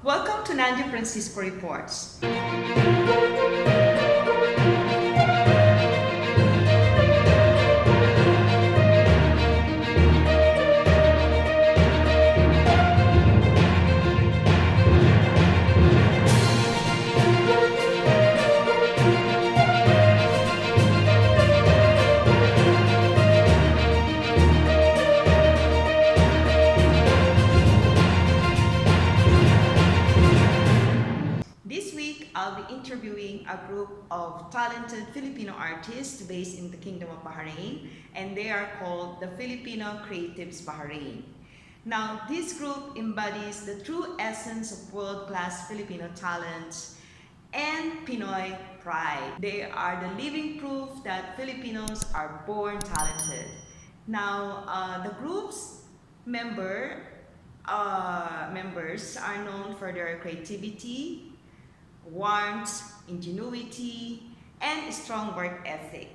Welcome to Nanju Francisco Reports. I'll be interviewing a group of talented Filipino artists based in the Kingdom of Bahrain, and they are called the Filipino Creatives Bahrain. Now, this group embodies the true essence of world-class Filipino talent and Pinoy pride. They are the living proof that Filipinos are born talented. Now, the group's members are known for their creativity, warmth, ingenuity, and strong work ethic.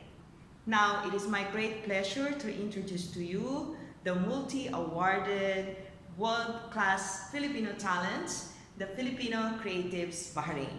Now, it is my great pleasure to introduce to you the multi-awarded world-class Filipino talent, the Filipino Creatives Bahrain.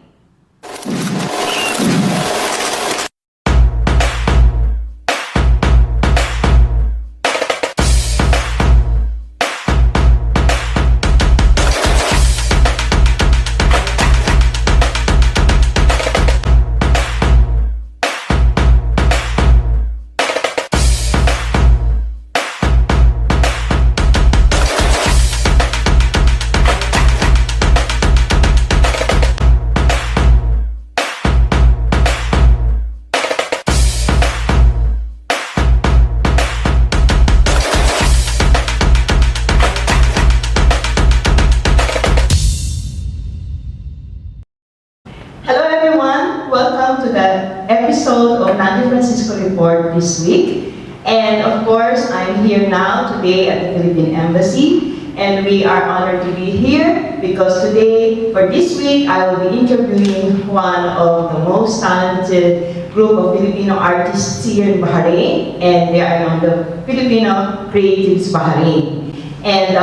Welcome to the episode of Nanju Francisco Report this week. And of course, I'm here now today at the Philippine Embassy. And we are honored to be here because today, for this week, I will be interviewing one of the most talented group of Filipino artists here in Bahrain. And they are known the Filipino Creatives Bahrain. And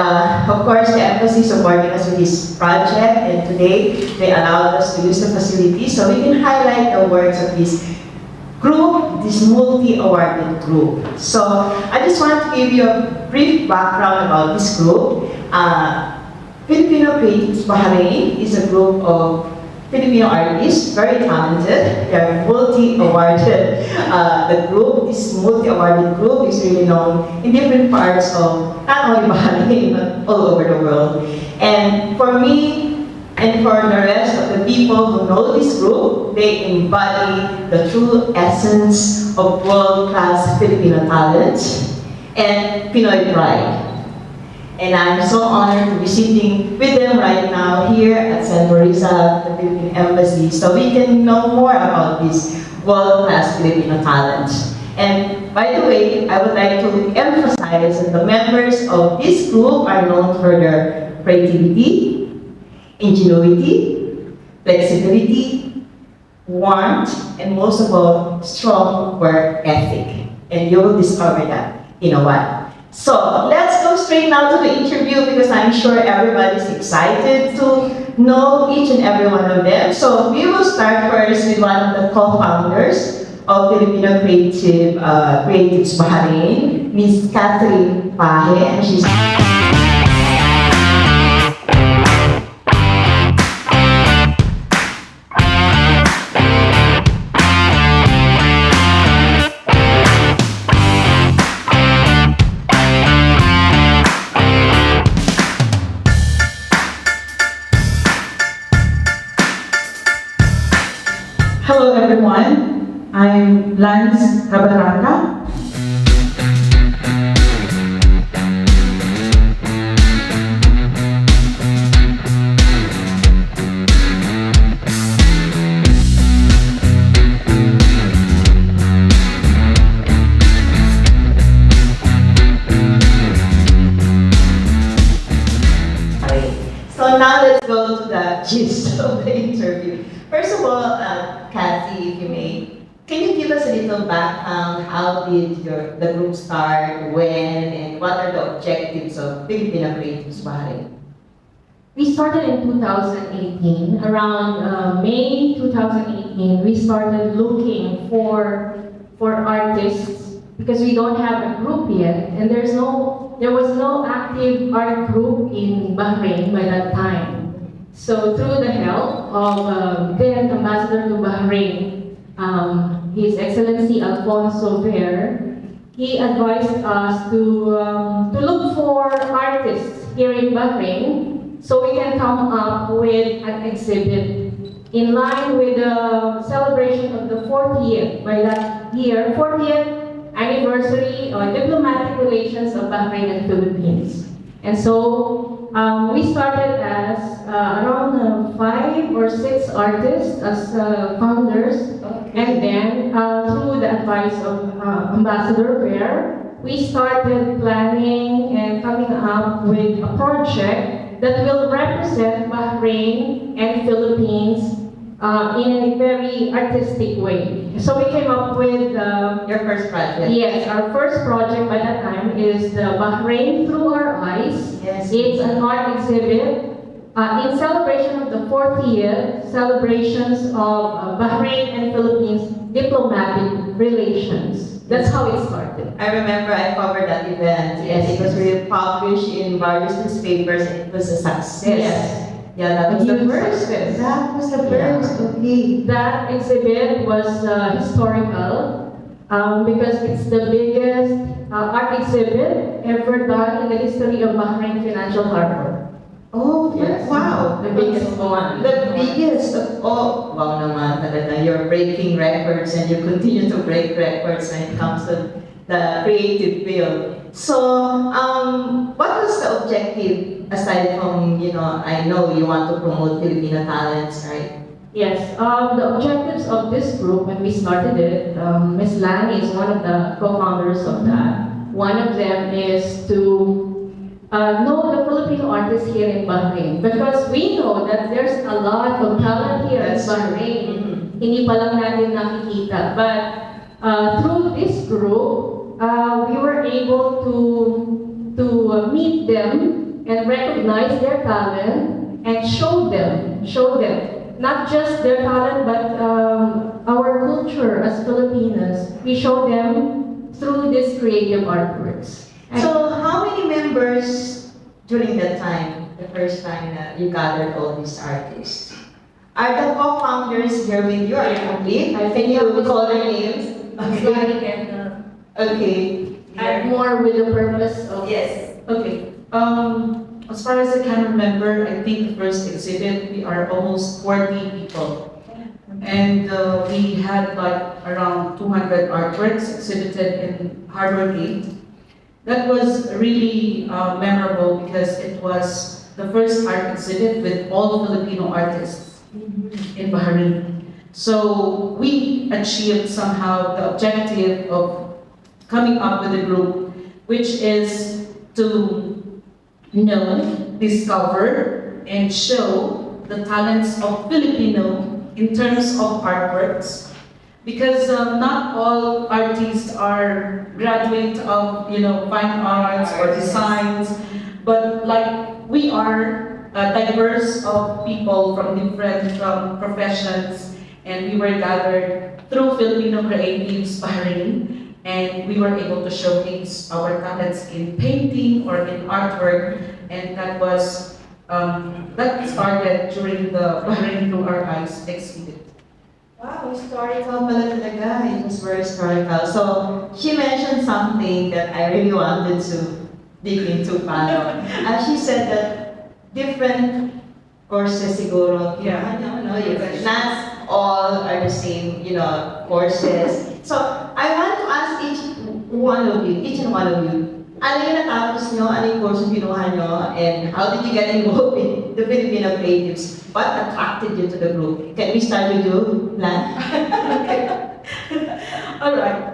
of course, the embassy supporting us with this project, and today they allowed us to use the facility so we can highlight the works of this group, this multi-awarded group. So I just want to give you a brief background about this group. Filipino Creatives Bahrain is a group of Filipino artists, very talented. They are multi-awarded. This multi-awarded group is really known in different parts of not only Bahrain, but all over the world. And for me, and for the rest of the people who know this group, they embody the true essence of world-class Filipino talent and Pinoy pride. And I'm so honored to be sitting with them right now here at San Marisa, the Philippine Embassy, so we can know more about this world-class Filipino talent. And by the way, I would like to emphasize that the members of this group are known for their creativity, ingenuity, flexibility, warmth, and most of all, strong work ethic. And you will discover that in a while. So let's go straight now to the interview because I'm sure everybody's excited to know each and every one of them. So we will start first with one of the co-founders of Filipino Creatives Bahrain, Ms. Catherine Pahe, and she's Hello everyone, I'm Lance Cabarata. So now let's go to the gist of the interview. First of all, Kathy, if you may, can you give us a little background? How did the group start, when, and what are the objectives of Filipino Creatives Bahrain? we started in 2018. Around May 2018, we started looking for artists because we don't have a group yet, and there was no active art group in Bahrain by that time. So through the help of then Ambassador to Bahrain, His Excellency Alfonso Ver, he advised us to look for artists here in Bahrain so we can come up with an exhibit in line with the celebration of the 40th, by that year, 40th anniversary or diplomatic relations of Bahrain and Philippines. And so we started as around 5 or 6 artists as founders. And then through the advice of Ambassador Ver, we started planning and coming up with a project that will represent Bahrain and Philippines in a very artistic way. So we came up with Your first project? yes, our first project by that time is the Bahrain Through Our Eyes. Yes. It's an art exhibit in celebration of the 40th celebrations of Bahrain and Philippines diplomatic relations. That's how it started. I remember I covered that event, and Yes. it was really published in various newspapers, and it was a success. Yes. Yeah, that was A the huge first. success. That was the Yeah. first, okay. That exhibit was historical because it's the biggest art exhibit ever done in the history of Bahrain Financial Harbor. Oh, Yes. wow. The biggest one. The biggest of all. Wow naman talaga. You're breaking records, and you continue to break records when it comes to the creative field. So, what was the objective aside from, I know you want to promote Filipino talents, right? Yes, the objectives of this group when we started it, Ms. Lani is one of the co-founders of that. One of them is to know the Filipino artists here in Bahrain because we know that there's a lot of talent here in That's true. Bahrain. Mhm. Hindi pa lang natin nakikita. But through this group, we were able to meet them and recognize their talent and show them not just their talent but our culture as Filipinos. We show them through these creative artworks. And So, how many members during that time, the first time that you gathered all these artists? Are the co-founders here with you? Are you complete? I Can think you Ms. call their Lani- names? Ms. Okay. Lani can Okay. add more with the purpose of Yes. Okay. As far as I can remember, I think the first exhibit, we are almost 40 people. And we had like around 200 artworks exhibited in Harbor Gate. That was really memorable because it was the first art exhibit with all Filipino artists in Bahrain. So we achieved somehow the objective of coming up with a group, which is to know, discover, and show the talents of Filipino in terms of artworks. Because not all artists are graduate of, fine arts or designs, but like we are diverse of people from different professions, and we were gathered through Filipino Creatives Bahrain, and we were able to showcase our talents in painting or in artwork, and that was that started during the Bahrain Through Our Eyes exhibit. Wow, historical pala talaga. It was very historical. So, she mentioned something that I really wanted to dig into, Pano. She said that different courses siguro. Yeah. Not all are the same, courses. So, I want to ask each and one of you, ano yung natapos nyo, ano yung course yung pinuha nyo, and how did you get involved with the Filipino Creatives? What attracted you to the group? Can we start with you, Lan? All right.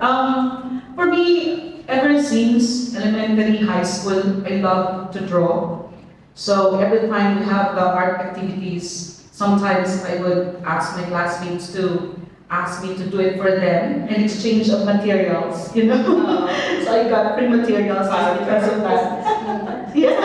For me, ever since elementary, high school, I love to draw. So every time we have the art activities, sometimes I would ask my classmates to ask me to do it for them in exchange of materials, So I got free materials just because of that. Yeah.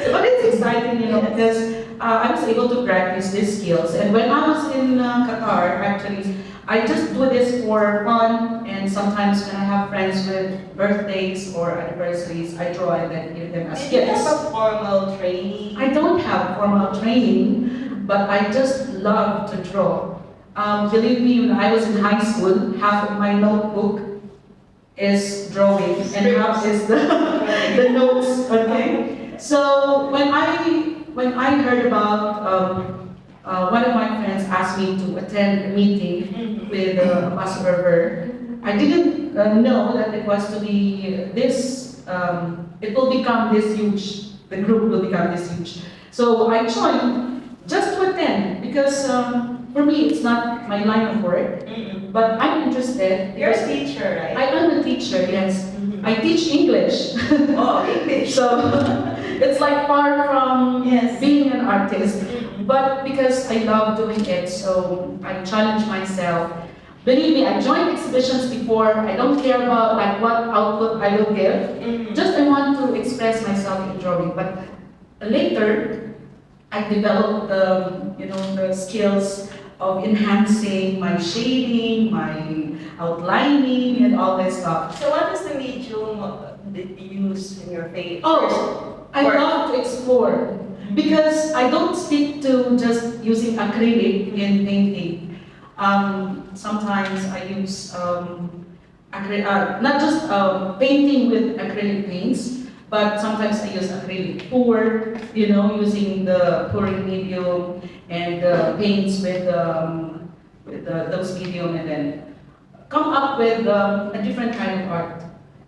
So But it's exciting, because I was able to practice these skills. And when I was in Qatar, actually, I just do this for fun. And sometimes when I have friends with birthdays or anniversaries, I draw and then give them as Did you gifts. have a formal training? I don't have formal training, but I just love to draw. Believe me, when I was in high school, half of my notebook is drawing and half is the notes. Okay. So when I heard about one of my friends asked me to attend a meeting with Ambassador H.E, I didn't know that it was to be this. It will become this huge. The group will become this huge. So I joined just to attend because for me it's not my line of work, but I'm interested. You're a teacher, right? I am a teacher, yes. I teach English. Oh, English. So it's like far from Yes. being an artist. But because I love doing it, so I challenge myself. Believe me, I joined exhibitions before. I don't care about like what output I will give. Just I want to express myself in drawing. But later, I developed the skills of enhancing my shading, my outlining, and all that stuff. So what is the medium that you use in your face? Oh, I Work. love to explore because I don't stick to just using acrylic in painting. Sometimes I use not just painting with acrylic paints, but sometimes I use acrylic pour, using the pouring medium and paints with those medium, and then come up with a different kind of art.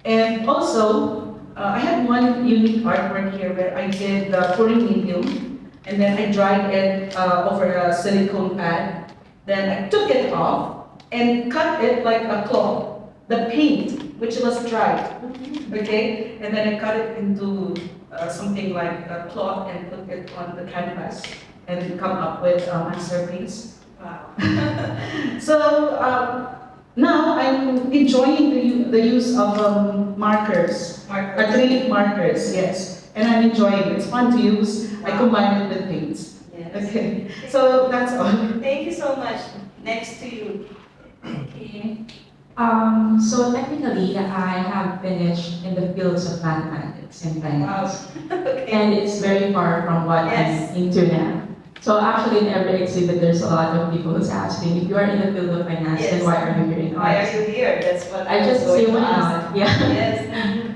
And also, I have one unique artwork here where I did the pouring medium, and then I dried it over a silicone pad. Then I took it off and cut it like a cloth, the paint, which was dried, okay? And then I cut it into something like a cloth and put it on the canvas and come up with a masterpiece. Wow. So now I'm enjoying the use of markers, acrylic markers, yes. And I'm enjoying it. It's fun to use. I combine it with paints. Yes. Okay, so that's all. Thank you so much. Next to you. Okay. So technically, I have finished in the fields of mathematics and finance, Okay. and it's very far from what Yes. I'm into now. So actually, in every exhibit, there's a lot of people who's asking, if you are in the field of finance, Yes. then why are you here in Why arts? are you here? That's what I was just going say to why ask. not? Yeah. Yes.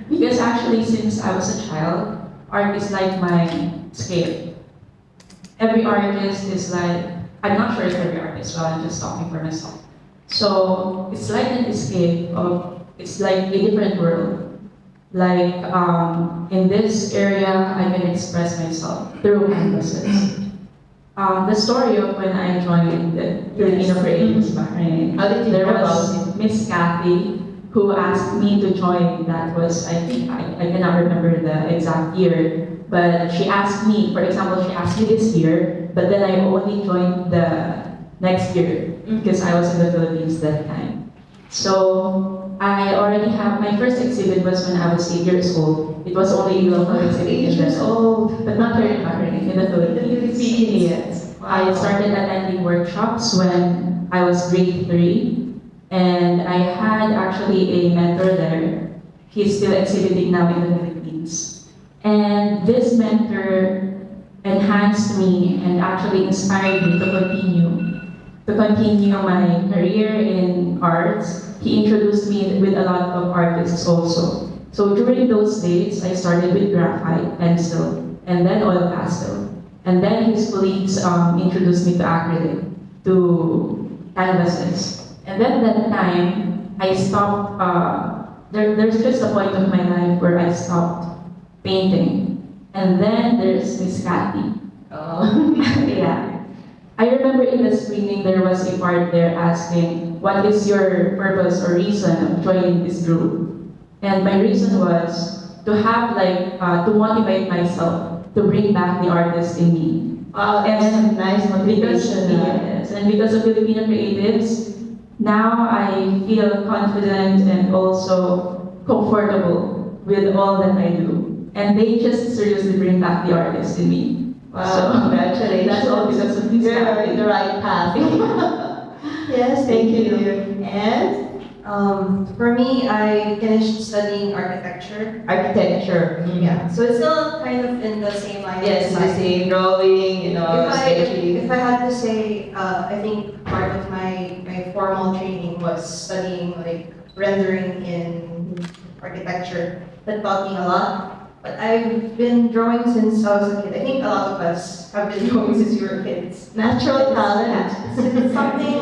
Because actually, since I was a child, art is like my escape. Every artist is like, I'm not sure if every artist, but I'm just talking for myself. So it's like an escape of, it's like a different world. Like in this area, I can express myself through canvases. The story of when I joined the Filipino Creatives Bahrain, How did you there know was about it? Miss Kathy who asked me to join. That was, I think, I cannot remember the exact year, but she asked me, for example, she asked me this year, but then I only joined the next year because I was in the Philippines that time. So I already have, my first exhibit was when I was 8 years old. It was only a local exhibit 8 in years the- old. but not here in Bahrain, in the Philippines. Yes. I started attending workshops when I was grade 3, and I had actually a mentor there. He's still exhibiting now in the Philippines. And this mentor enhanced me and actually inspired me to continue my career in arts. He introduced me with a lot of artists also. So during those days, I started with graphite, pencil, and then oil pastel. And then his colleagues introduced me to acrylic, to canvases. And then that time, I stopped, there's just a point of my life where I stopped painting. And then there's Miss Kathy. Oh. Yeah. I remember in the screening, there was a part there asking, what is your purpose or reason of joining this group? And my reason was to have to motivate myself to bring back the artist in me. Wow, that's a nice Because, motivation. yes, and because of Filipino Creatives, now I feel confident and also comfortable with all that I do. and they just seriously bring back the artist in me. Wow, So, congratulations. that's all because of this You're family. in the right path. Yes, thank you. And For me, I finished studying architecture. architecture. Yeah, so it's still kind of in the same line. Yes, as the same drawing, you know, sketching. if I had to say, I think part of my formal training was studying like rendering in architecture. That taught me a lot. But I've been drawing since I was a kid. I think a lot of us have been drawing since we were kids. Natural talent. It's something,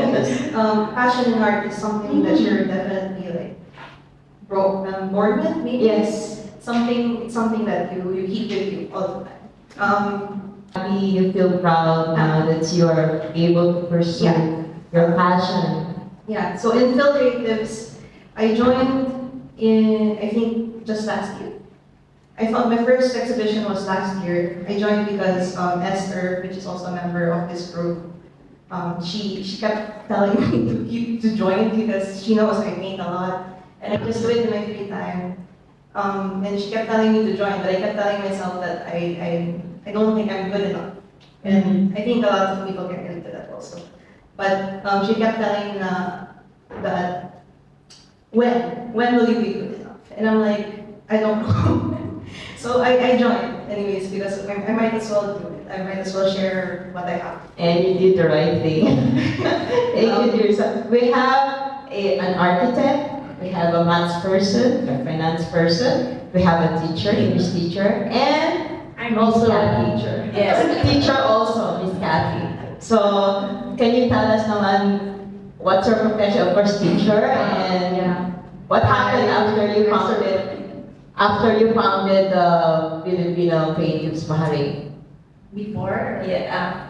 passion in art is something that you're definitely like born with, maybe. Yes. It's something that you keep with you all the time. Happy you feel proud now that you are able to pursue Yeah. your passion. Yeah, so in Phil Creatives, I joined in, I think, just last year. I thought my first exhibition was last year. I joined because Esther, which is also a member of this group, she kept telling me to join because she knows I paint a lot and I just do it in my free time. And she kept telling me to join, but I kept telling myself that I don't think I'm good enough. And I think a lot of people get into that also. But she kept telling me that when will you be good enough? And I'm like, I don't know. So I joined anyways because I might as well do it. I might as well share what I have. And you did the right thing. Thank you, dear son. We have an architect, we have a maths person, a finance person, we have a teacher, English teacher, and I'm also a teacher. yes, teacher also, Miss Kathy. So, can you tell us naman what's your profession? Of course, teacher, and Yeah. what happened after you founded the Filipino Creatives Bahrain? Before? Yeah,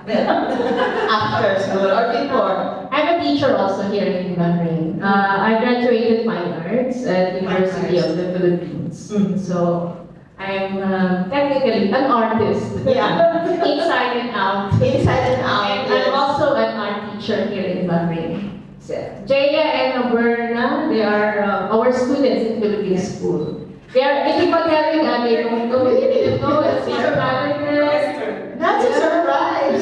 after school or before? I'm a teacher also here in Bahrain. I graduated Fine Arts at University of the Philippines. Mhm. So I'm technically an artist. Yeah. Inside and out. Inside and out. And I'm also an art teacher here in Bahrain. So, Jaya and Aberna, they are our students in Philippine school. They are, hindi pa telling that they don't know, they didn't know, it's their talented. That's a surprise.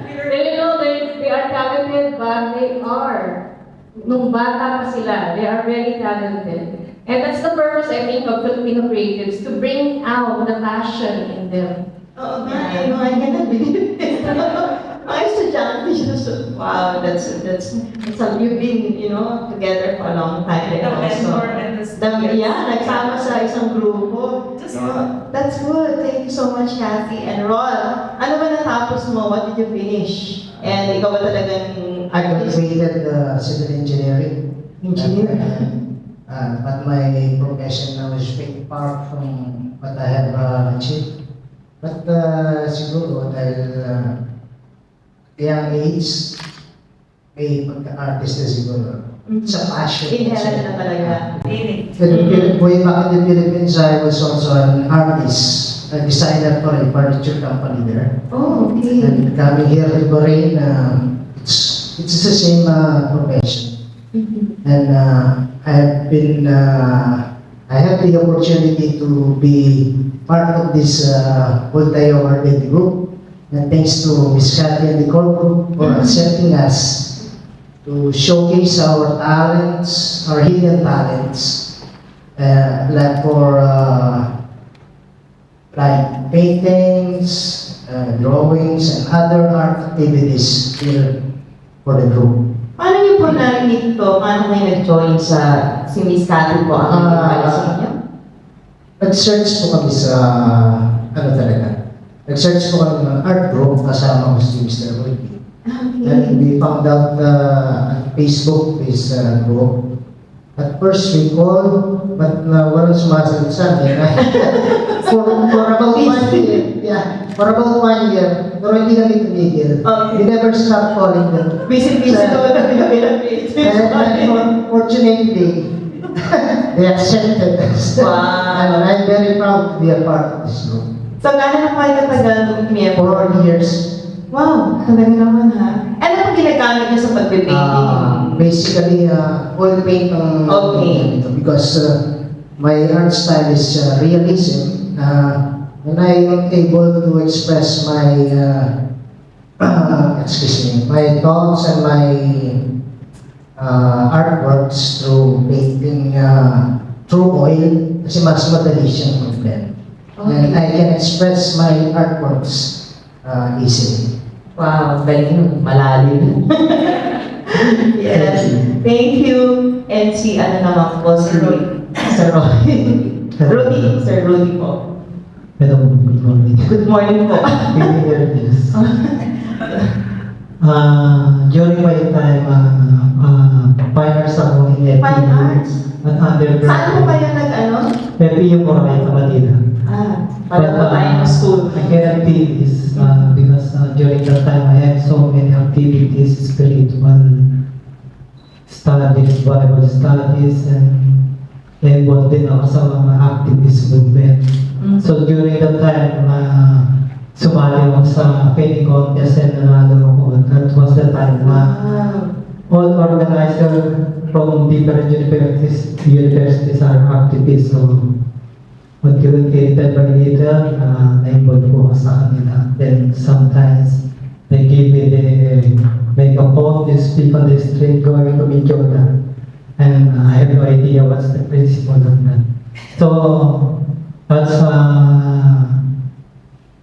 They didn't know they are talented, but they are. Nung bata pa sila, they are very talented. And that's the purpose, I think, of Filipino Creatives, to bring out the passion in them. Oh, I know, I cannot believe it. My estudyante, wow, you've been, you know, together for a long time. The mentor and the students. Yeah, nagsama sa isang grupo. That's good. Thank you so much, Kathy. And Ron, ano ba natapos mo? What did you finish? And ikaw ba talagang I artist? graduated civil engineering. But my profession now is very far from what I have achieved. But siguro dahil young age, may pagka-artist na siguro. Sa passion. Inherent na talaga. Way back in the Philippines, I was also an artist, a designer for a furniture company there. Oh, okay. And coming here to Bahrain, it's the same profession. And I have the opportunity to be part of this multi-awarded group. And thanks to Ms. Kathy and the core group for accepting us to showcase our talents, our hidden talents, like for like paintings, drawings, and other art activities here for the group. Paano niyo po narinig to? Paano kayo nag-join si Miss Kathy po ang nag-invite sa inyo? Nag-search po kami sa, nag-search po kami ng art group kasama ko si Mr. H.E. And we found out Facebook is group. At first we called, but walang sumasagot sa amin. for about 1 year, for about 1 year, pero hindi kami tumigil. We never stopped calling them. Busy-busy naman na And fortunately, they accepted us. Wow. And I'm very proud to be a part of this group. So, gano'n na kayo katagal miyembro? 4 years. Wow, talaga naman ha. Ano pong ginagamit niyo sa pagpipainting? Basically, oil paint ang Okay. because my art style is realism. when I am able to express my, my thoughts and my artworks through painting through oil, kasi mas madali siyang mag-blend. And I can express my artworks easily. Wow, galing, malalim. Yes, thank you. And si ano naman po, si Sir Roy. Rudy, Sir Rudy po. Hello, good morning. Good morning po. During my time, fine arts ako in FEU. Fine arts? At undergrad. Saan po kayo nag-ano? FEU po kami sa Manila. Pala po tayo ng school. I get activities because during that time I had so many activities, spiritual studies, Bible studies, and involved din ako sa mga activist movement. So during that time, sumali ako sa painting contest and nanalo ako. That was the time all organizers from different universities are activists. So little by little, na-involve ko sa kanila. Then sometimes, they give me the microphone to speak on the street going to Midjoda. And I have no idea what's the principle of that. So, as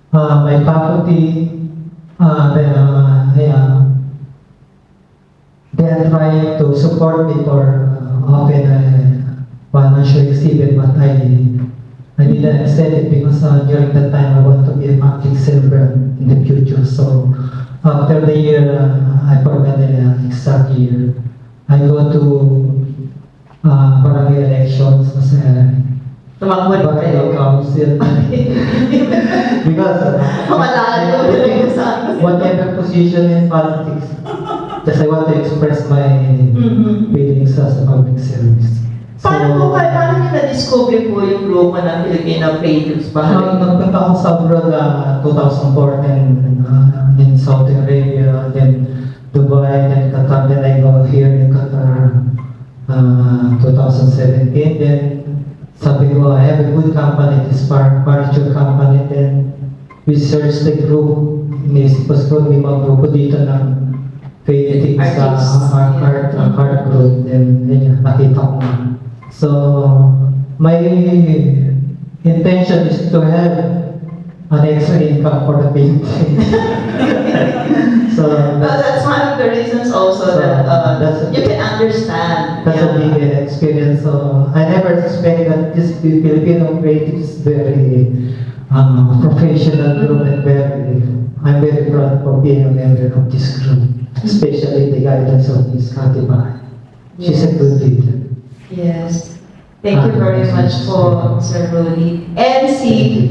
my faculty, they are trying to support me for open a financial exhibit, but I didn't accept it because during that time I want to be a public servant in the future. So after the year, I forgot the exact year, I go to barangay elections as a Tumakbo rin kayo. barangay council. Because whatever position in politics, just I want to express my feelings as a public service. Paano niyo na-discover po yung grupo ng Filipino Creatives Bahrain? Nagpunta ako sa abroad 2014 in Saudi Arabia, then Dubai, then Qatar, then I go here in Qatar 2017. Then sabi ko, I have a good company, this furniture company. Then we search the group, inisipos ko may mga grupo dito ng painting sa art group. Then yun, nakita ko na. So, my intention is to have an extra income for the painting. So, That's one of the reasons also that you can understand. that's a big experience. So, I never expect that this Filipino Creatives is very professional group and I'm very proud for being a member of this group, especially the guidance of Ms. Katiba. She's a good leader. Yes. Thank you very much po, Sir Rudy. And si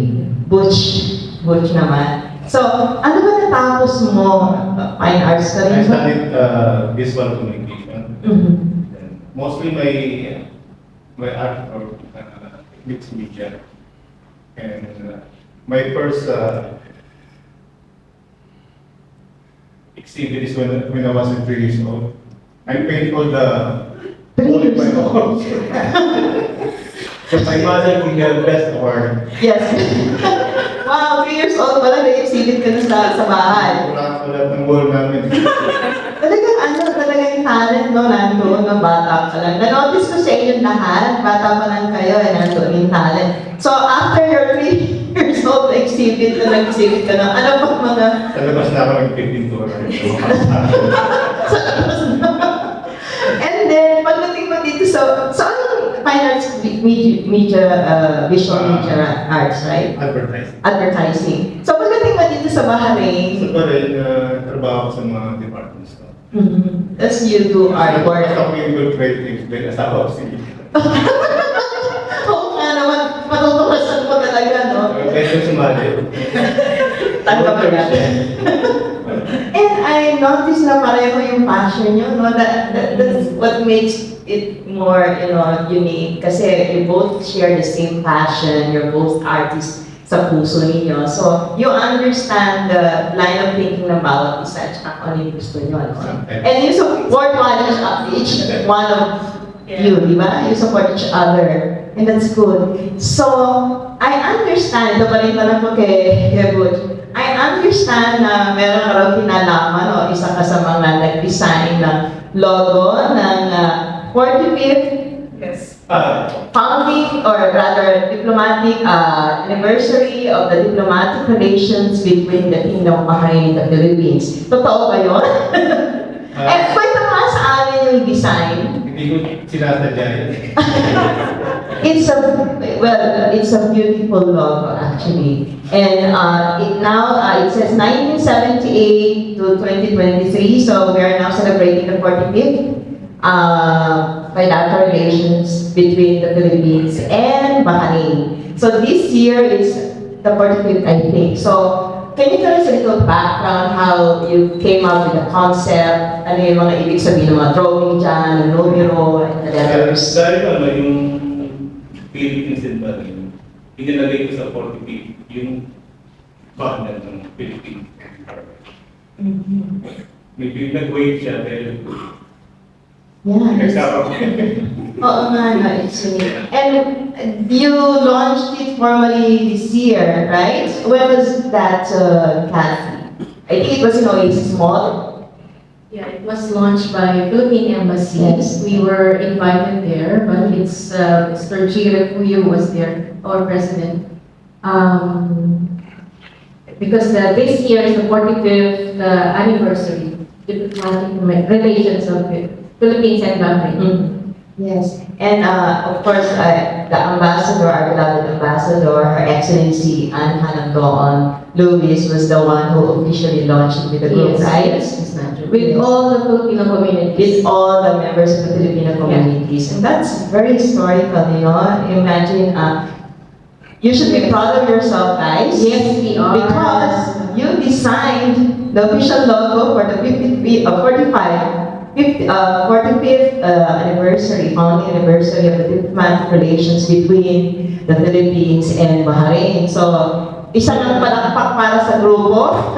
Butch naman. So, ano ba natapos mo? Fine arts ka I rin ba? studied visual communication. And mostly my art or mixed media. And my first exhibit is when I was 3 years old. I painted all the 3 years old. So my mother gave me the best award. Yes. Wow, 3 years old pala, na-exhibit ka na sa bahay. Wala ng wall namin. Talaga yung talent, no? Nandoon ng bata ka lang. Na-notice ko sa inyo lahat, bata pa lang kayo, nandoon yung talent. So, after your 3 years old exhibit na nag-exhibit ka na, ano pa mga... Sa labas na ako nag-pintura. Sa labas na. And then, pagdating mo dito sa... So, anong fine arts, visual media arts, right? Advertising. Advertising. So, pagdating mo dito sa Bahrain, So pa rin, trabaho ko sa mga department store. as you do artwork. Ako yung good creative, then asawa ko si Oo nga naman, matutukasan mo talaga, no? Medyo sumali. Tanggap mo natin. And I noticed na pareho yung passion nyo, no? That's what makes it more, unique. Kasi you both share the same passion, you're both artists sa puso ninyo. So, you understand the line of thinking ng bawat isa at saka ano yung gusto nyo, no? And you support each one of you, di ba? You support each other. And that's good. So, I understand, ito pa rin tanong ko kay Butch. I understand na meron ka raw kinalaman o isa ka sa mga nag-design ng logo ng 45th Yes. founding or rather diplomatic anniversary of the diplomatic relations between the Kingdom of Bahrain and the Philippines. Totoo ba yun? Kwento nga sa amin yung design. Hindi ko sinasadya yun. It's a beautiful logo actually. And it says 1978 to 2023, so we are now celebrating the 45th bilateral relations between the Philippines and Bahrain. So this year is the 45th, I think. So can you tell us a little background how you came up with the concept? Ano yung mga ibig sabihin ng mga drawing dyan, ng numero, and the letters? Dahil ano, yung Philippines and Bahrain, inilagay ko sa 45th yung banner ng Philippines. Medyo nag-wave siya dahil Yeah. Oo nga, no, it's unique. And you launched it formally this year, right? When was that, Kathy? I think it was in Oasis Mall. Yeah, it was launched by Philippine Embassy. Yes. We were invited there, but it's Mr. Jiemarie who was there, our president. Because this year is the 45th anniversary diplomatic relations of Philippines and Bahrain. Yes. And of course, the ambassador, our beloved ambassador, Her Excellency Jalando-on Luis was the one who officially launched it with the group, right? Yes, Ms. Nanju. With all the Filipino communities. With all the members of the Filipino communities. And that's very historical, you know. Imagine, you should be proud of yourself, guys. Yes, we are. Because you designed the official logo for the 45th anniversary, founding anniversary of the diplomatic relations between the Philippines and Bahrain. So, isang ang palakpak para sa grupo.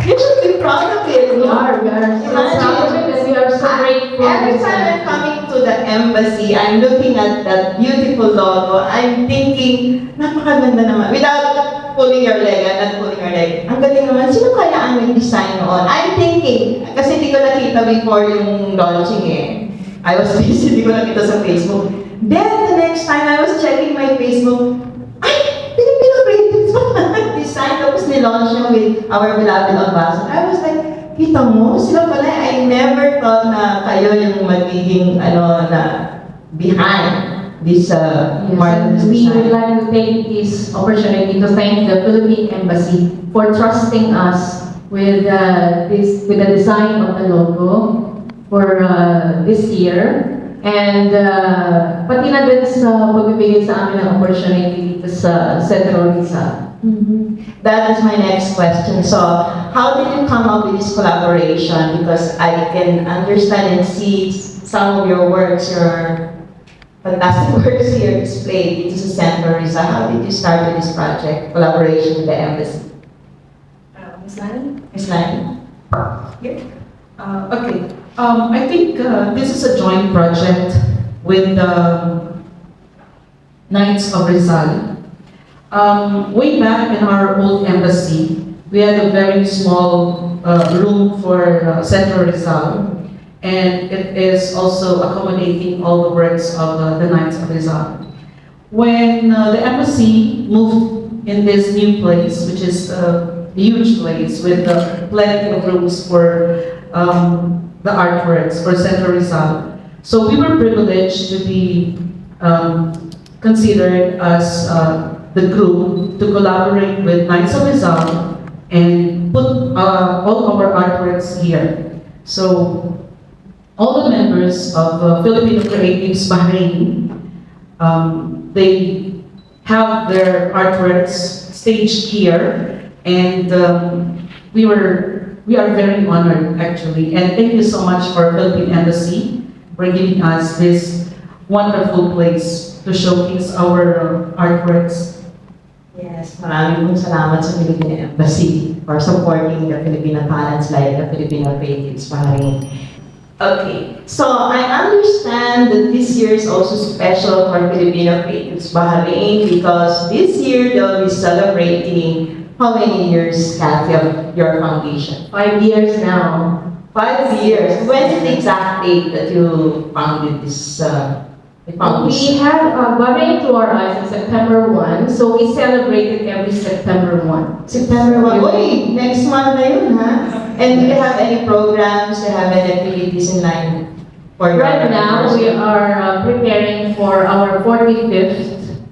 You should be proud of it. We are so proud of it and we are so grateful. Every time I'm coming to the embassy, I'm looking at that beautiful logo. I'm thinking, napakaganda naman. Without pulling your leg, I'm not pulling your leg. Ang galing naman, sino kaya ang nag-design noon? I'm thinking, kasi hindi ko nakita before yung launching eh. I was busy, hindi ko nakita sa Facebook. Then, the next time I was checking my Facebook, ay, Filipino Creatives design, tapos nilaunch niya with our beloved ambassador. I was like, kita mo, sila pala, I never thought na kayo yung magiging, behind this marvelous We design. would like to take this opportunity to thank the Philippine Embassy for trusting us with the design of the logo for this year. And pati na din sa pagbibigay sa amin ng opportunity dito sa Central Rizal. That is my next question. So, how did you come up with this collaboration? Because I can understand and see some of your works, your fantastic works here displayed. It is a Central Rizal. How did you start with this project, collaboration with the embassy? Ms. Lani? Ms. Lani? Okay. I think this is a joint project with the Knights of Rizal. Way back in our old embassy, we had a very small room for Central Rizal, and it is also accommodating all the works of the Knights of Rizal. When the embassy moved in this new place, which is a huge place with plenty of rooms for the artworks for Central Rizal, so we were privileged to be considered as the group to collaborate with Knights of Rizal and put all our artworks here. So all the members of Filipino Creatives Bahrain, they have their artworks staged here, and we are very honored actually. And thank you so much for Philippine Embassy for giving us this wonderful place to showcase our artworks. Yes, maraming salamat sa Philippine Embassy for supporting the Filipino talents like the Filipino Creatives Bahrain. Okay, so I understand that this year is also special for Filipino Creatives Bahrain because this year they'll be celebrating how many years, Kathy, of your foundation? 5 years now. 5 years. When is the exact date that you founded this? We had Bahrain to our eyes on September 1, so we celebrated every September 1. September 1. Uy, next month na yun, ha? And do you have any programs? Do you have any activities in line for your Right now, we are preparing for our 45th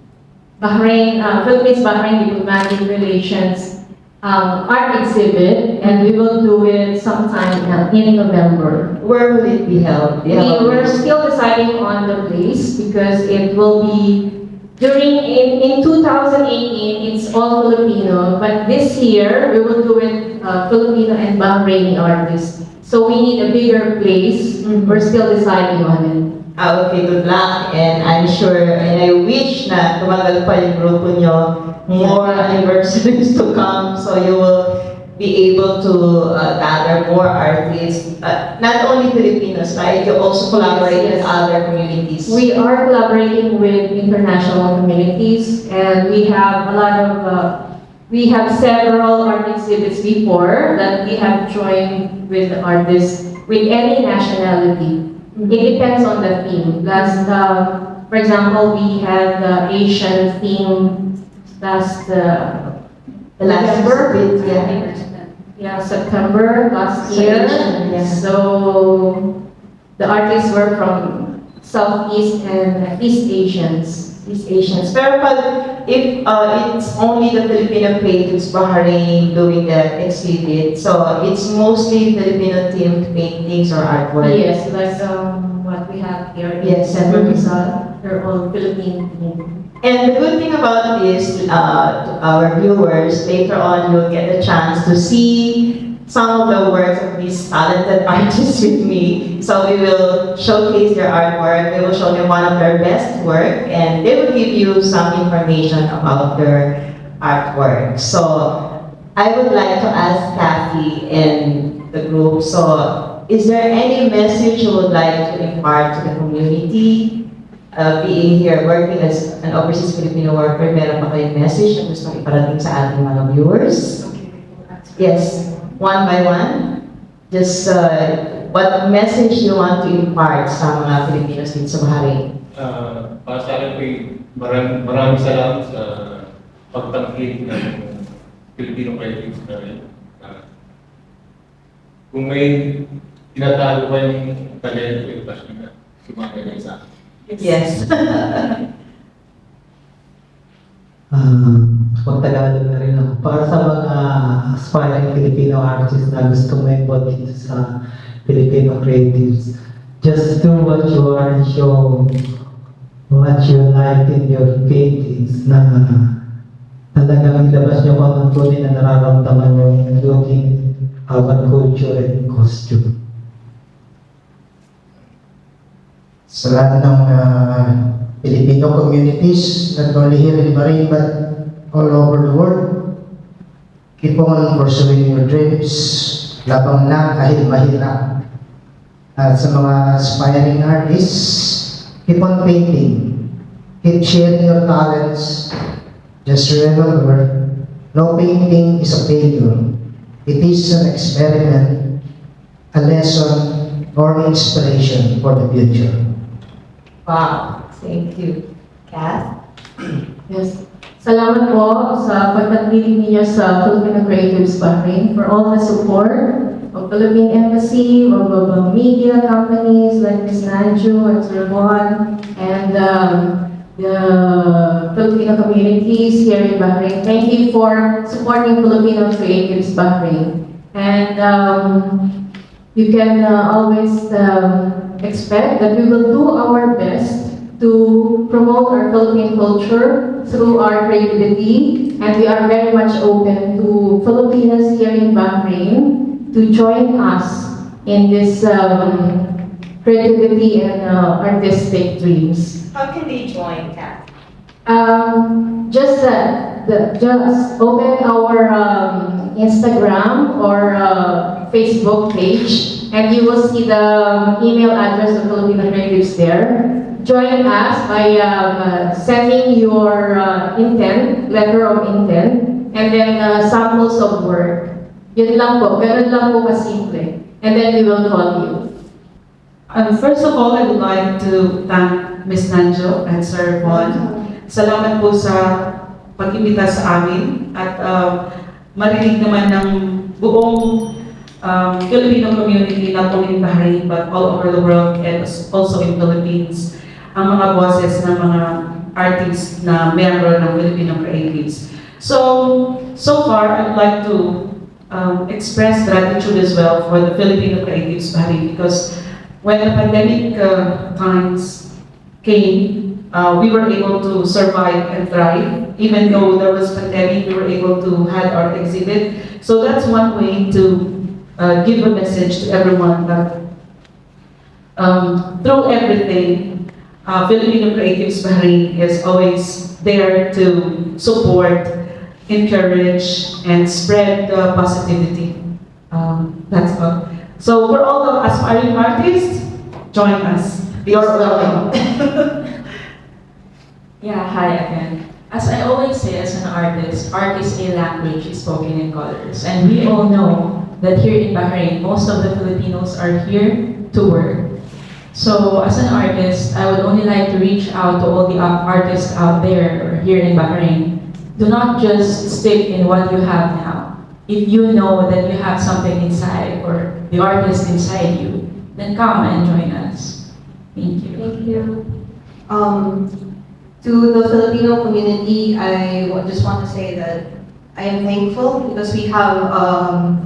Bahrain, Philippines-Bahrain Diplomatic Relations art exhibit, and we will do it sometime in November. Where will it be held? Do you have a We're place? still deciding on the place because it will be in 2018 it's all Filipino, but this year we will do it Filipino and Bahraini artists. So we need a bigger place. We're still deciding on it. Okay, good luck. And I'm sure, and I wish na tumagal pa yung grupo nyo, more anniversaries to come, so you will be able to gather more artists, not only Filipinos, right? You also collaborate with other communities. We are collaborating with international communities, and we have a lot of, we have several art exhibits before that we have joined with artists with any nationality. It depends on the theme. For example, we had the Asian theme last November. Yeah, September last year. So the artists were from Southeast and East Asians. Pero pag, if it's only the Filipino Creatives Bahrain doing the exhibit, so it's mostly Filipino themed paintings or artwork. Yes, like what we have here. Yes. Central Rizal, they're all Philippine themed. And the good thing about this, to our viewers, later on you'll get a chance to see some of the works of these talented artists with me. So we will showcase their artwork, we will show them one of their best work, and they will give you some information about their artwork. So I would like to ask Kathy and the group, so is there any message you would like to impart to the community? Being here, working as an overseas Filipino worker, meron pa kayong message na gustong iparating sa ating mga viewers? Yes, one by one. Just what message you want to impart sa mga Filipinos dito sa Bahrain? Para sa akin po, maraming salamat sa pagtangkid ng Filipino Creatives Bahrain. Kung may tinatalo pa yung talento, yung passion na sumagay sa akin. Yes. Magtagalog na rin ako. Para sa mga aspiring Filipino artists na gusto mo dito sa Filipino Creatives, just do what you are and show what you like in your paintings na talagang ilabas nyo kung anong tunay na nararamdaman nyo including our culture and costume. Sa lahat ng Filipino communities, not only here in Bahrain but all over the world, keep on pursuing your dreams, labang lang kahit mahirap. At sa mga aspiring artists, keep on painting, keep sharing your talents. Just remember, no painting is a failure. It is an experiment, a lesson, or inspiration for the future. Wow, thank you. Kath? Yes. Salamat po sa pagtatili ninyo sa Filipino Creatives Bahrain for all the support of Philippine Embassy, of media companies like Ms. Nanju and Sir Juan, and the Filipino communities here in Bahrain. Thank you for supporting Filipino Creatives Bahrain. And you can always expect that we will do our best to promote our Philippine culture through our creativity, and we are very much open to Filipinos here in Bahrain to join us in this creativity and artistic dreams. How can they join, Kath? Just open our Instagram or Facebook page, and you will see the email address of Filipino Creatives there. Join us by sending your letter of intent, and then samples of work. Yun lang po, ganun lang po kasimple. And then we will call you. First of all, I would like to thank Ms. Nanju and Sir Paul. Salamat po sa pag-imbita sa amin at marinig naman ng buong Filipino community, not only in Bahrain but all over the world and also in Philippines, ang mga boses ng mga artists na member ng Filipino Creatives. So far, I'd like to express gratitude as well for the Filipino Creatives Bahrain, because when the pandemic times came, we were able to survive and thrive. Even though there was pandemic, we were able to have our exhibit. So that's one way to give a message to everyone that through everything, Filipino Creatives Bahrain is always there to support, encourage, and spread positivity. That's all. So for all the aspiring artists, join us. You're welcome. Yeah, hi again. As I always say as an artist, art is a language spoken in colors. And we all know that here in Bahrain, most of the Filipinos are here to work. So as an artist, I would only like to reach out to all the artists out there or here in Bahrain. Do not just stick in what you have now. If you know that you have something inside or the artist inside you, then come and join us. Thank you. Thank you. To the Filipino community, I just want to say that I am thankful because we have,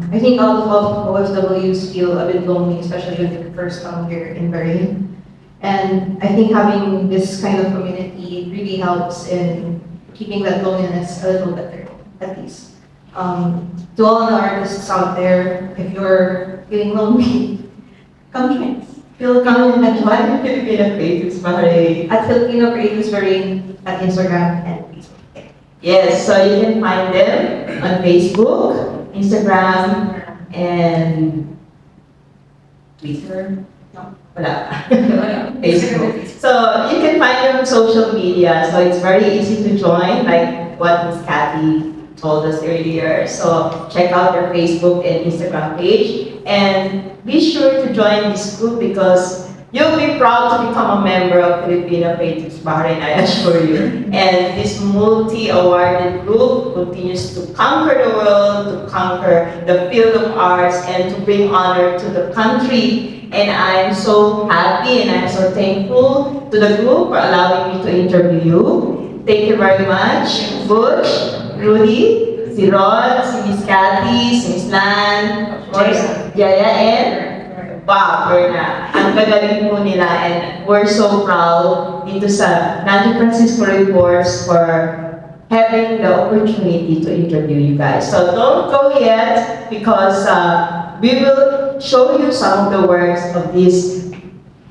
I think a lot of OFWs feel a bit lonely, especially when they first come here in Bahrain. And I think having this kind of community really helps in keeping that loneliness a little better, at least. To all the artists out there, if you're feeling lonely, come join us. Come and join Filipino Creatives Bahrain. At Filipino Creatives Bahrain at Instagram and Facebook. Yes, so you can find them on Facebook, Instagram, and Twitter. No, wala. Facebook. So you can find them on social media. So it's very easy to join, like what Ms. Kathy told us earlier. So check out their Facebook and Instagram page, and be sure to join this group because you'll be proud to become a member of Filipino Creatives Bahrain, I assure you. And this multi-awarded group continues to conquer the world, to conquer the field of arts, and to bring honor to the country. And I'm so happy and I'm so thankful to the group for allowing me to interview you. Thank you very much, Butch, Rudy, si Rod, si Miss Cathy, si Miss Lan, of course, Jaya, and Bob, Berna. Ang gagaling po nila, and we're so proud dito sa Nanju Francisco Reports for having the opportunity to interview you guys. So don't go yet because we will show you some of the works of these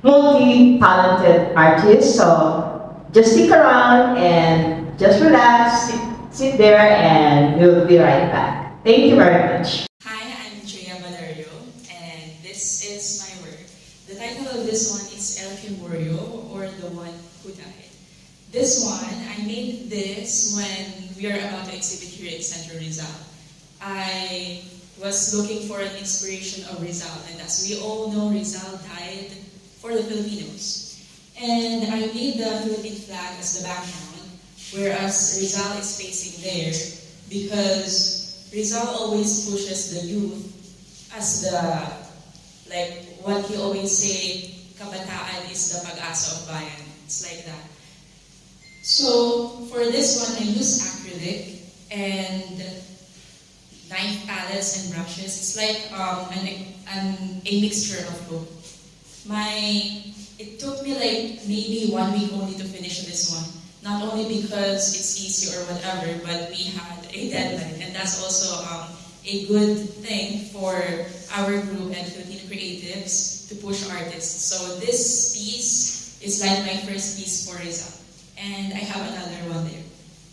multi-talented artists. So just stick around and just relax, sit there, and we'll be right back. Thank you very much. Hi, I'm Jiemarie and this is my work. The title of this one is El Que Murió, or The One Who Died. This one, I made this when we are about to exhibit here at Central Rizal. I was looking for an inspiration of Rizal, and as we all know, Rizal died for the Filipinos. And I made the Philippine flag as the background, whereas Rizal is facing there, because Rizal always pushes the youth as the, like what he always say, kabataan is the pag-asa of bayan. It's like that. So for this one, I use acrylic and knife palettes and brushes. It's like a mixture of both. It took me like maybe 1 week only to finish this one. Not only because it's easy or whatever, but we had a deadline, and that's also a good thing for our group and Filipino Creatives to push artists. So this piece is like my first piece for Rizal, and I have another one there.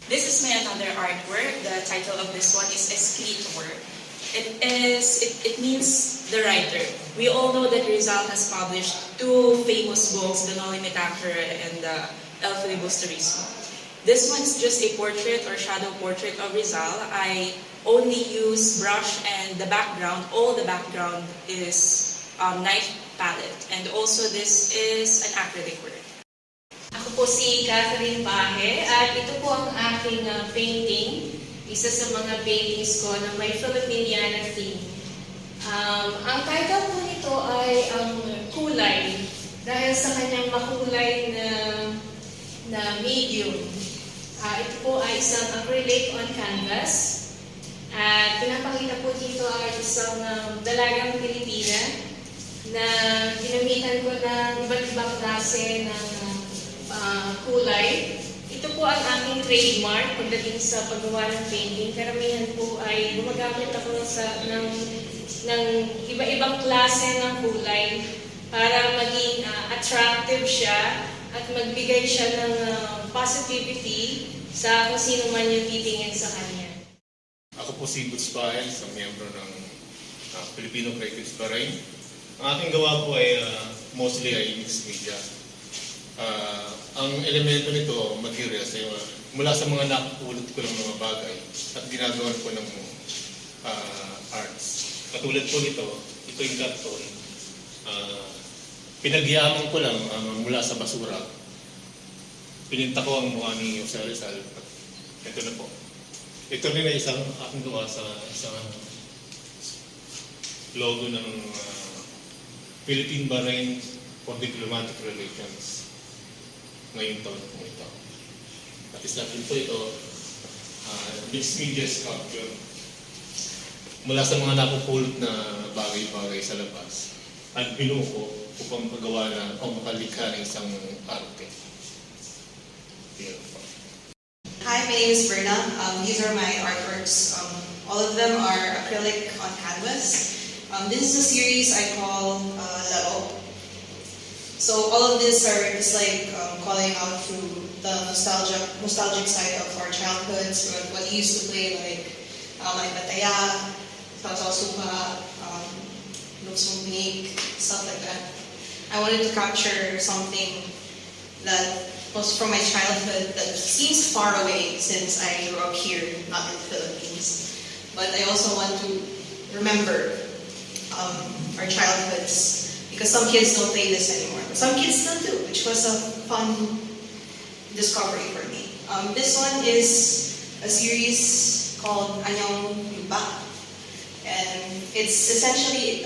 This is my another artwork. The title of this one is A Street Work. It means the writer. We all know that Rizal has published two famous books, The Noli Me Tangere and El Filibusterismo. This one is just a portrait or shadow portrait of Rizal. I only use brush and the background, all the background is knife palette. And also this is an acrylic work. Ako po si Catherine Bahe at ito po ang aking painting. Isa sa mga paintings ko na may Filipiniana theme. Ang title po nito ay ang kulay dahil sa kanyang makulay na medium. Ito po ay isang acrylic on canvas at pinapakita po dito ay isang dalagang Pilipina na ginamitan ko ng iba't ibang klase ng kulay. Ito po ang aking trademark pagdating sa paggawa ng painting. Karamihan po ay gumagamit ako ng iba-ibang klase ng kulay para maging attractive siya at magbigay siya ng positivity sa kung sino man yung titingin sa kanya. Ako po si Boots Bahen, isang miyembro ng Filipino Creatives Bahrain. Ang aking gawa po ay mostly ay mixed media. Ang elemento nito, materials, ay mula sa mga nakapulot ko ng mga bagay at ginagawa ko ng arts. Katulad po nito, ito yung karton. Pinagyaman ko lang mula sa basura. Pininta ko ang mukha ni Jose Rizal. Ito na po. Ito rin ay isang aking gawa sa isang logo ng Philippine Bahrain for Diplomatic Relations. Ngayong taon po ito. At isa rin po ito, mixed media sculpture. Mula sa mga napupulot na bagay-bagay sa labas. At binuo ko upang magawa na o makalikha ng isang arte. Hi, my name is Berna. These are my artworks. All of them are acrylic on canvas. This is a series I call Laro. So all of these are just like calling out to the nostalgic side of our childhoods, what we used to play, like May Bataya, Sasaw Suka, Luksong Big, stuff like that. I wanted to capture something that was from my childhood that seems far away since I grew up here, not in the Philippines. But I also want to remember our childhoods, because some kids don't play this anymore. Some kids still do, which was a fun discovery for me. This one is a series called Anyong Lupa. And it's essentially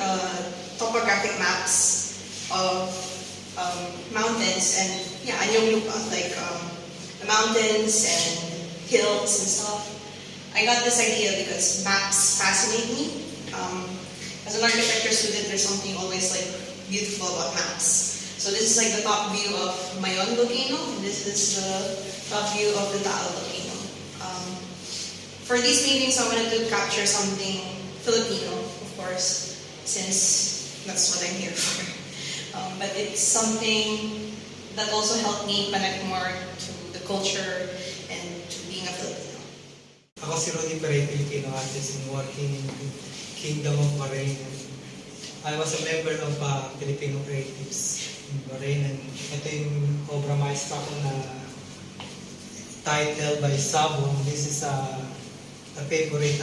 topographic maps of mountains and Anyong Lupa, like the mountains and hills and stuff. I got this idea because maps fascinate me. As an architecture student, there's something always like beautiful about maps. So this is like the top view of Mayon volcano, and this is the top view of the Taal volcano. For these paintings, I wanted to capture something Filipino, of course, since that's what I'm here for. But it's something that also helped me connect more to the culture and to being a Filipino. Ako si Rudy Perey, Filipino artist and working in the Kingdom of Bahrain. I was a member of Filipino Creatives in Bahrain, and ito yung obra maestra ko na title by Sabong. This is a favorite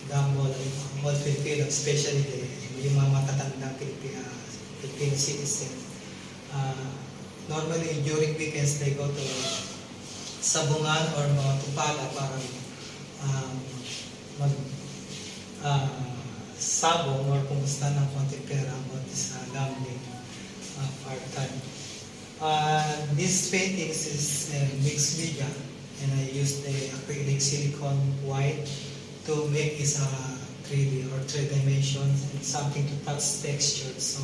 gamble of all Filipinos, especially yung mga matatandang Filipino citizen. Normally, during weekends, they go to Sabungan or mga Tupala para sabong or kumusta ng konti pera about this gambling part-time. This paintings is mixed media, and I used the acrylic silicone white to make this 3D or 3 dimensions and something to touch texture. So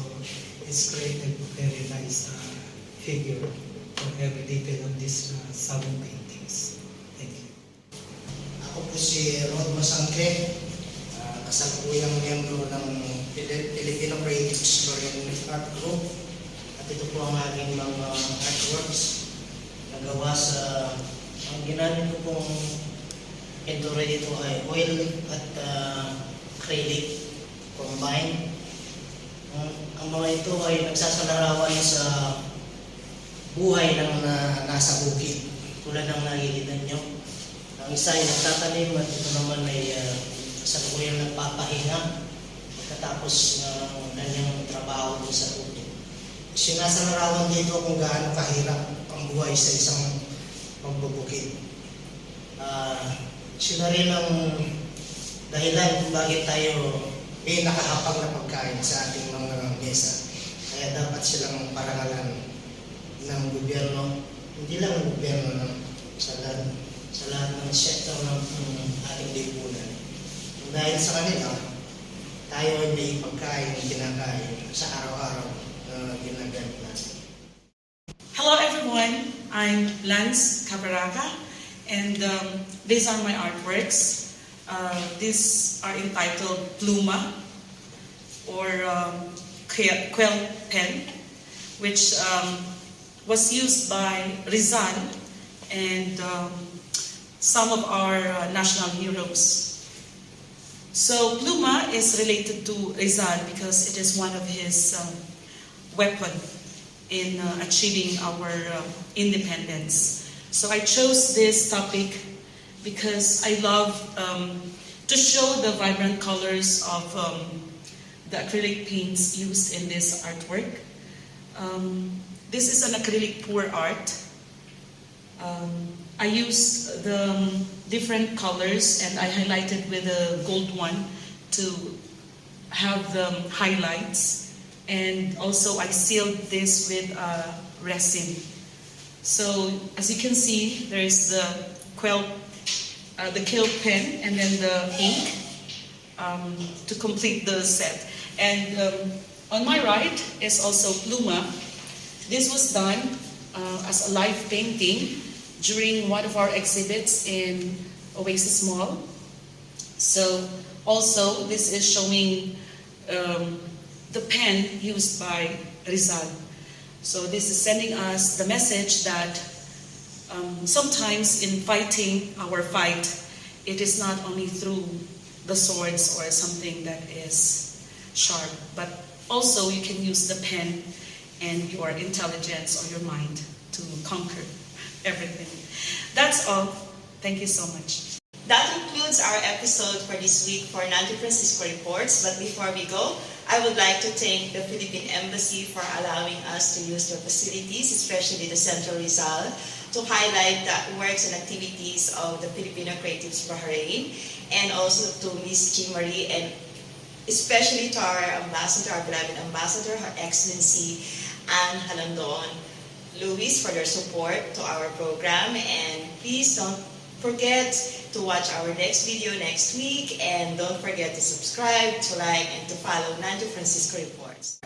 it's created a very nice figure for every detail of these sabong paintings. Thank you. Ako po si Rod Masangke, kasakuyang miyembro ng Filipino Creatives Bahrain Art Group. At ito po ang aking mga artworks na gawa sa, ang ginamit ko pong pintura dito ay oil at acrylic combined. Ang mga ito ay nagsasalarawan sa buhay ng nasa bukid, tulad ng nakikita nyo. Ang isa ay nagtatanim at ito naman ay kasalukuyang nagpapahinga pagkatapos ng kanyang trabaho sa bukid. Sinasalarawan dito kung gaano kahirap ang buhay sa isang magbubukid. Siya rin ang dahilan kung bakit tayo may nakahapang na pagkain sa ating mga mesa. Kaya dapat silang parangalan ng gobyerno, hindi lang ng gobyerno, sa lahat ng sektor ng ating lipunan. Dahil sa kanila, tayo ay may pagkain, kinakain sa araw-araw na ginagamit natin. Hello everyone, I'm Lance Cabarraga, and these are my artworks. These are entitled Pluma, or quill pen, which was used by Rizal and some of our national heroes. So Pluma is related to Rizal because it is one of his weapon in achieving our independence. So I chose this topic because I love to show the vibrant colors of the acrylic paints used in this artwork. This is an acrylic pour art. I used the different colors and I highlighted with a gold one to have the highlights, and also I sealed this with resin. So as you can see, there is the quill pen and then the ink to complete the set. And on my right is also Pluma. This was done as a live painting during one of our exhibits in Oasis Mall. So also this is showing the pen used by Rizal. So this is sending us the message that sometimes in fighting our fight, it is not only through the swords or something that is sharp, but also you can use the pen and your intelligence or your mind to conquer everything. That's all. Thank you so much. That concludes our episode for this week for Nanju Francisco Reports. But before we go, I would like to thank the Philippine Embassy for allowing us to use their facilities, especially the Central Rizal, to highlight the works and activities of the Filipino Creatives Bahrain, and also to Miss Jiemarie, and especially to our ambassador, our beloved ambassador, Her Excellency Anne Jalando-on Luis, for their support to our program. And please don't forget to watch our next video next week, and don't forget to subscribe, to like, and to follow Nanju Francisco Reports.